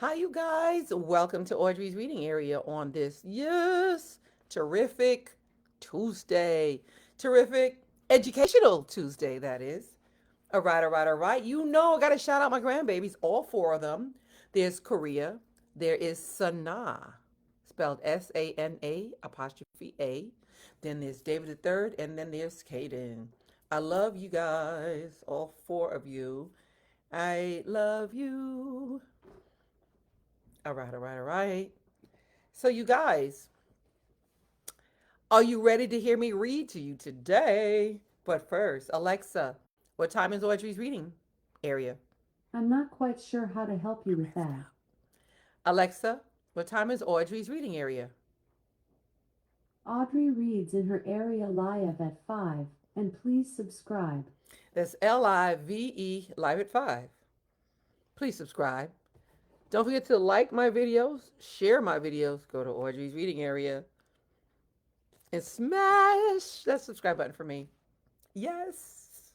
Hi, you guys. Welcome to Audrey's reading area on this, terrific Tuesday. Terrific educational Tuesday, that is. All right. You know, I got to shout out my grandbabies, all four of them. There's Korea. There is Sana, spelled Sana apostrophe A. Then there's David the Third, and then there's Kaden. I love you guys, all four of you. I love you. All right. So, you guys, are you ready to hear me read to you today? But first, Alexa, what time is Audrey's reading area? I'm not quite sure how to help you with that. Alexa, what time is Audrey's reading area? Audrey reads in her area live at 5, and please subscribe. That's Live, live at 5. Please subscribe. Don't forget to like my videos, share my videos, go to Audrey's reading area, and smash that subscribe button for me. Yes.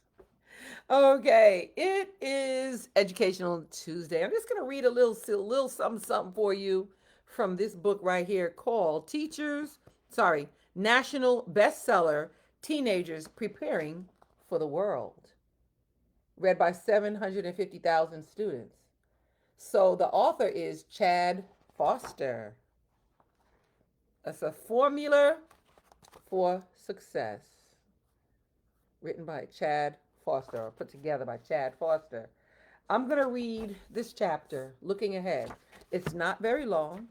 Okay, it is Educational Tuesday. I'm just going to read a little something, something for you from this book right here called National Bestseller Teenagers Preparing for the World, read by 750,000 students. So the author is Chad Foster. It's a formula for success, written by Chad Foster, or put together by Chad Foster. I'm going to read this chapter, Looking Ahead. It's not very long.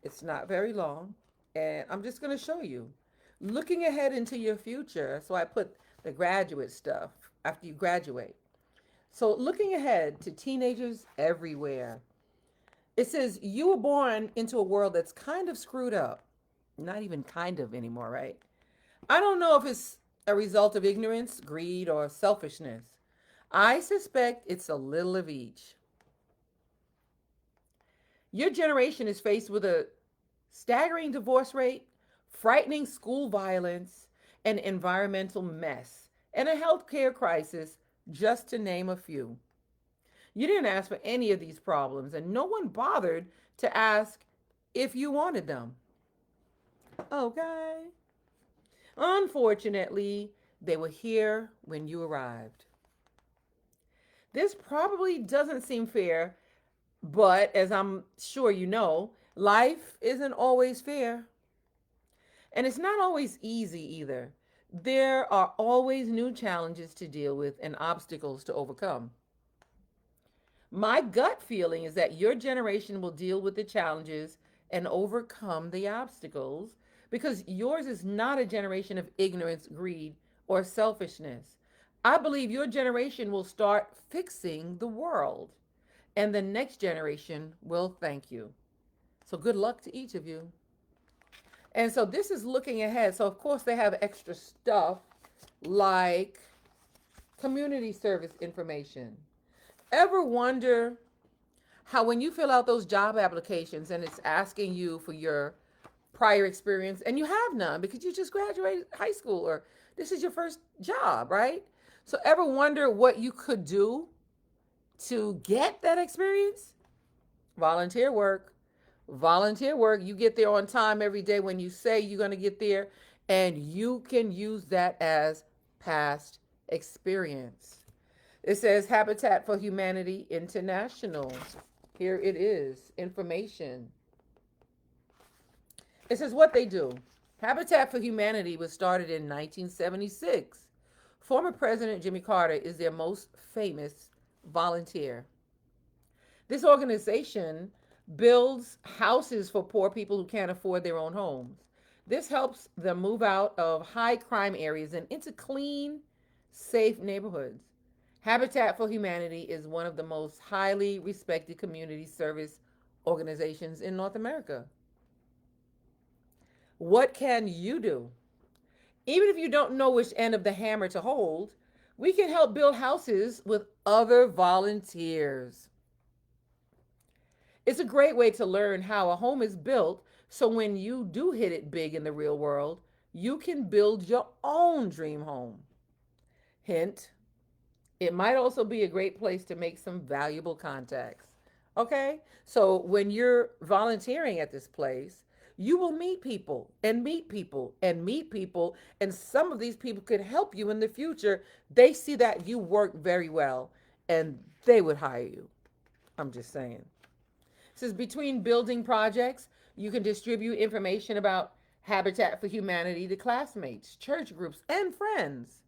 It's not very long. And I'm just going to show you. Looking ahead into your future. So I put the graduate stuff after you graduate. So looking ahead to teenagers everywhere. It says, you were born into a world that's kind of screwed up. Not even kind of anymore, right? I don't know if it's a result of ignorance, greed, or selfishness. I suspect it's a little of each. Your generation is faced with a staggering divorce rate, frightening school violence, an environmental mess, and a healthcare crisis, just to name a few. You didn't ask for any of these problems, and no one bothered to ask if you wanted them. Okay. Unfortunately, they were here when you arrived. This probably doesn't seem fair, but as I'm sure you know, life isn't always fair. And it's not always easy either. There are always new challenges to deal with and obstacles to overcome. My gut feeling is that your generation will deal with the challenges and overcome the obstacles because yours is not a generation of ignorance, greed, or selfishness. I believe your generation will start fixing the world, and the next generation will thank you. So, good luck to each of you. And so, this is looking ahead. So, of course, they have extra stuff like community service information. Ever wonder how, when you fill out those job applications and it's asking you for your prior experience and you have none because you just graduated high school or this is your first job, right? So, ever wonder what you could do to get that experience? Volunteer work. Volunteer work. You get there on time every day when you say you're going to get there, and you can use that as past experience. It says Habitat for Humanity International. Here it is, information. It says what they do. Habitat for Humanity was started in 1976. Former President Jimmy Carter is their most famous volunteer. This organization builds houses for poor people who can't afford their own homes. This helps them move out of high crime areas and into clean, safe neighborhoods. Habitat for Humanity is one of the most highly respected community service organizations in North America. What can you do? Even if you don't know which end of the hammer to hold, we can help build houses with other volunteers. It's a great way to learn how a home is built so when you do hit it big in the real world, you can build your own dream home. Hint, it might also be a great place to make some valuable contacts. Okay? So when you're volunteering at this place, you will meet people and meet people and meet people. And some of these people could help you in the future. They see that you work very well and they would hire you. I'm just saying. It says between building projects, you can distribute information about Habitat for Humanity to classmates, church groups, and friends.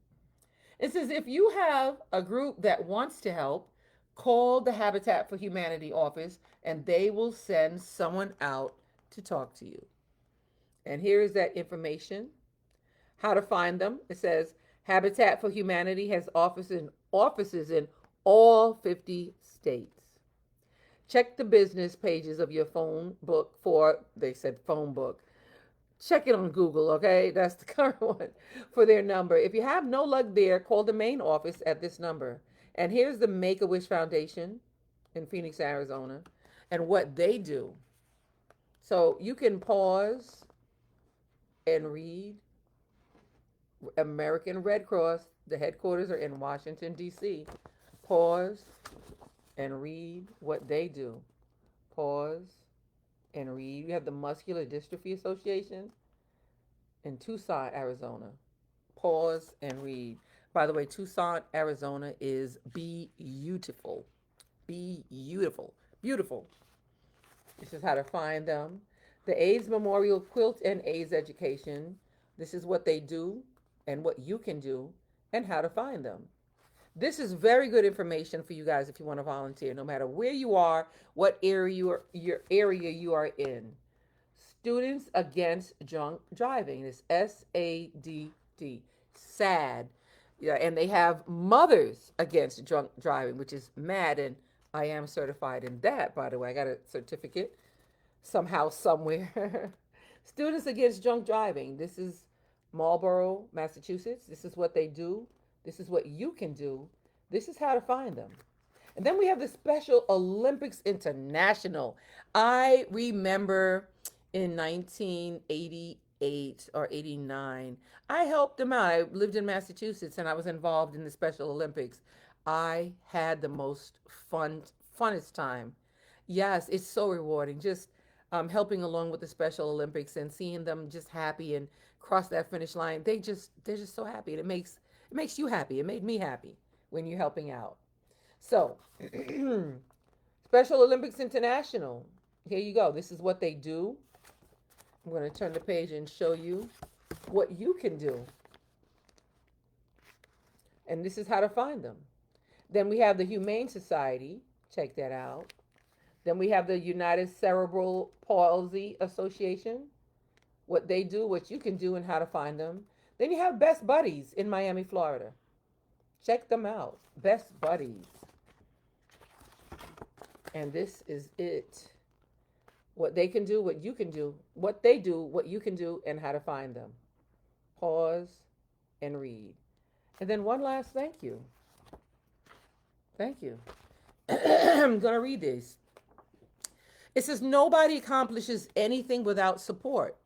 It says if you have a group that wants to help, call the Habitat for Humanity office and they will send someone out to talk to you. And here is that information. How to find them. It says Habitat for Humanity has offices in all 50 states. Check the business pages of your phone book for, they said phone book. Check it on Google, okay? That's the current one for their number. If you have no luck there, call the main office at this number. And here's the Make a Wish Foundation in Phoenix, Arizona, and what they do. So you can pause and read. American Red Cross, the headquarters are in Washington, D.C. Pause and read what they do. Pause and read. You have the Muscular Dystrophy Association in Tucson, Arizona. Pause and read. By the way, Tucson, Arizona is beautiful. Beautiful. Beautiful. This is how to find them. The AIDS Memorial Quilt and AIDS Education. This is what they do and what you can do and how to find them. This is very good information for you guys if you want to volunteer, no matter where you are, what area your area you are in. Students Against Drunk Driving. It's SADD. SAD. Yeah, and they have Mothers Against Drunk Driving, which is MAD, and I am certified in that, by the way. I got a certificate somehow, somewhere. Students Against Drunk Driving. This is Marlborough, Massachusetts. This is what they do. This is what you can do. This is how to find them. And then we have the Special Olympics International. I remember in 1988 or 89, I helped them out. I lived in Massachusetts and I was involved in the Special Olympics. I had the most funnest time. Yes, it's so rewarding. Just helping along with the Special Olympics and seeing them just happy and cross that finish line. They're just so happy, and it makes you happy. It made me happy when you're helping out. So, Special Olympics International. Here you go. This is what they do. I'm going to turn the page and show you what you can do. And this is how to find them. Then we have the Humane Society. Check that out. Then we have the United Cerebral Palsy Association. What they do, what you can do, and how to find them. Then you have Best Buddies in Miami, Florida. Check them out. Best Buddies. And this is it. What they can do, what you can do. What they do, what you can do, and how to find them. Pause and read. And then one last thank you. Thank you. I'm going to read this. It says, nobody accomplishes anything without support.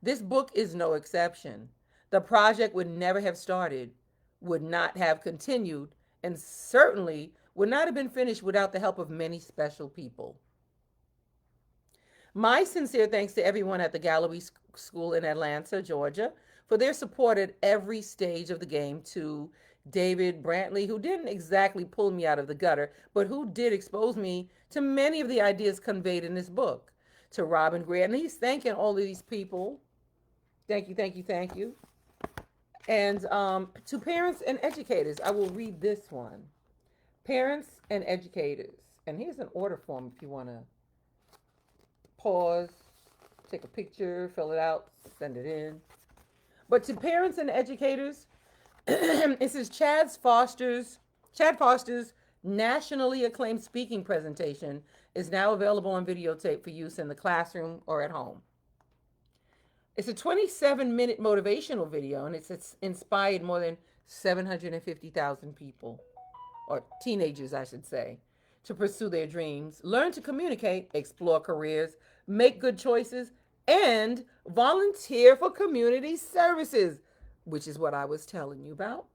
This book is no exception. The project would never have started, would not have continued, and certainly would not have been finished without the help of many special people. My sincere thanks to everyone at the Galloway School in Atlanta, Georgia, for their support at every stage of the game, to David Brantley, who didn't exactly pull me out of the gutter, but who did expose me to many of the ideas conveyed in this book, to Robin Greer, and he's thanking all of these people. Thank you, thank you, thank you. And to parents and educators, I will read this one. Parents and educators. And here's an order form if you want to pause, take a picture, fill it out, send it in. But to parents and educators, it says Chad Foster's nationally acclaimed speaking presentation is now available on videotape for use in the classroom or at home. It's a 27-minute motivational video, and it's inspired more than 750,000 people, or teenagers, I should say, to pursue their dreams, learn to communicate, explore careers, make good choices, and volunteer for community services, which is what I was telling you about.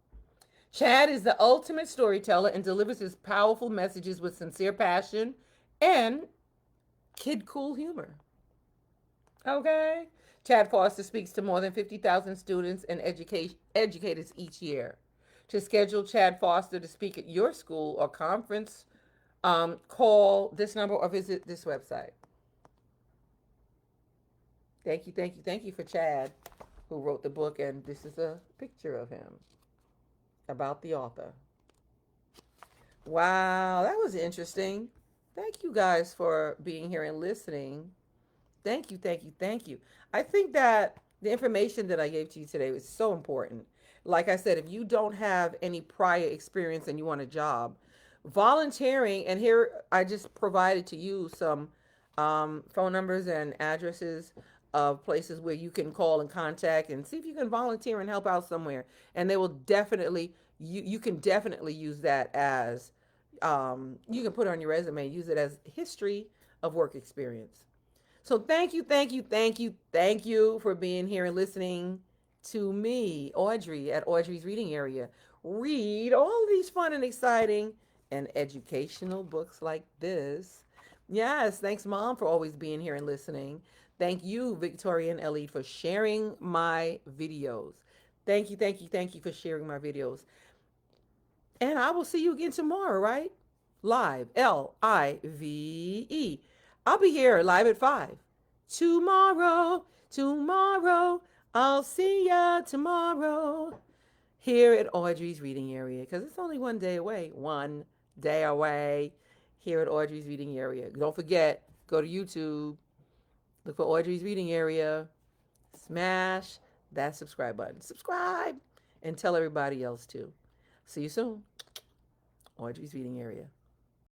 Chad is the ultimate storyteller and delivers his powerful messages with sincere passion and kid cool humor. Okay. Chad Foster speaks to more than 50,000 students and educators each year. To schedule Chad Foster to speak at your school or conference, call this number or visit this website. Thank you, thank you, thank you for Chad, who wrote the book, and this is a picture of him about the author. Wow, that was interesting. Thank you guys for being here and listening. Thank you, thank you, thank you. I think that the information that I gave to you today was so important. Like I said, if you don't have any prior experience and you want a job, volunteering, and here I just provided to you some phone numbers and addresses of places where you can call and contact and see if you can volunteer and help out somewhere. And they will definitely, you can definitely use that as, you can put it on your resume, use it as history of work experience. So thank you, thank you, thank you, thank you for being here and listening to me, Audrey, at Audrey's Reading Area. Read all these fun and exciting and educational books like this. Yes, thanks, Mom, for always being here and listening. Thank you, Victoria and Ellie, for sharing my videos. Thank you, thank you, thank you for sharing my videos. And I will see you again tomorrow, right? Live, Live. I'll be here live at 5. Tomorrow, I'll see ya tomorrow here at Audrey's Reading Area because it's only one day away here at Audrey's Reading Area. Don't forget, go to YouTube, look for Audrey's Reading Area, smash that subscribe button. Subscribe and tell everybody else too. See you soon. Audrey's Reading Area.